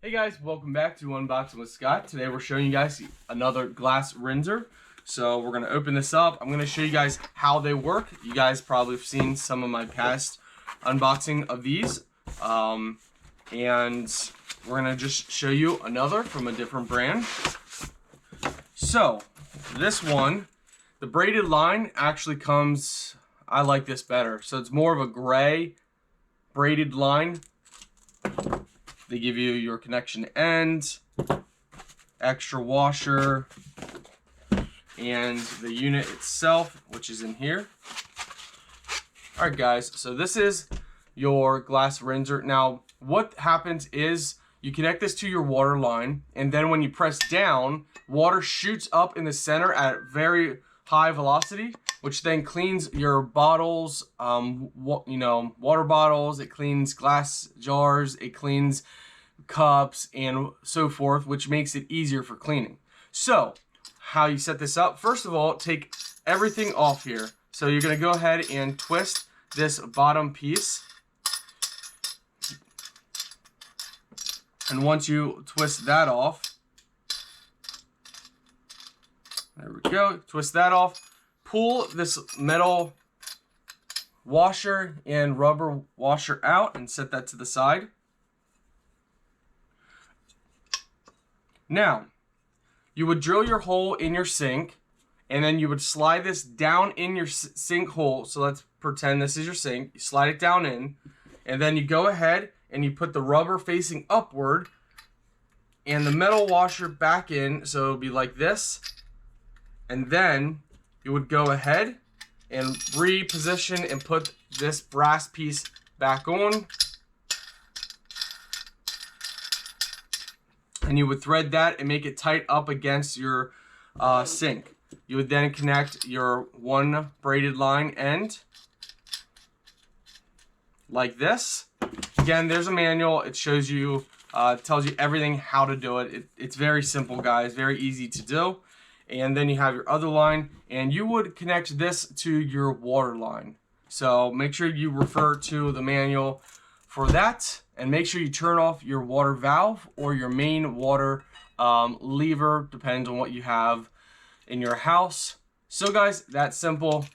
Hey guys, welcome back to Unboxing with Scott. Today we're showing you guys another glass rinser. So we're going to open this up. I'm going to show you guys how they work. You guys probably have seen some of my past unboxing of these. And we're going to just show you another from a different brand. So this one, the braided line actually comes, I like this better. So it's more of a gray braided line. They give you your connection end, extra washer, and the unit itself, which is in here. Alright guys, so this is your glass rinser. Now, what happens is you connect this to your water line, and then when you press down, water shoots up in the center at very high velocity, which then cleans your bottles, water bottles, it cleans glass jars, it cleans cups and so forth, which makes it easier for cleaning. So how you set this up, first of all, take everything off here. So you're going to go ahead and twist this bottom piece, and once you twist that off, there we go, twist that off, pull this metal washer and rubber washer out and set that to the side. Now, you would drill your hole in your sink, and then you would slide this down in your sink hole. So let's pretend this is your sink. You slide it down in, and then you go ahead and you put the rubber facing upward and the metal washer back in. So it'll be like this. And then you would go ahead and reposition and put this brass piece back on. And you would thread that and make it tight up against your sink. You would then connect your one braided line end like this. Again, there's a manual. It shows you, tells you everything how to do it. It's very simple, guys. Very easy to do. And then you have your other line, and you would connect this to your water line. So make sure you refer to the manual for that, and make sure you turn off your water valve or your main water lever, depends on what you have in your house. So guys, that's simple.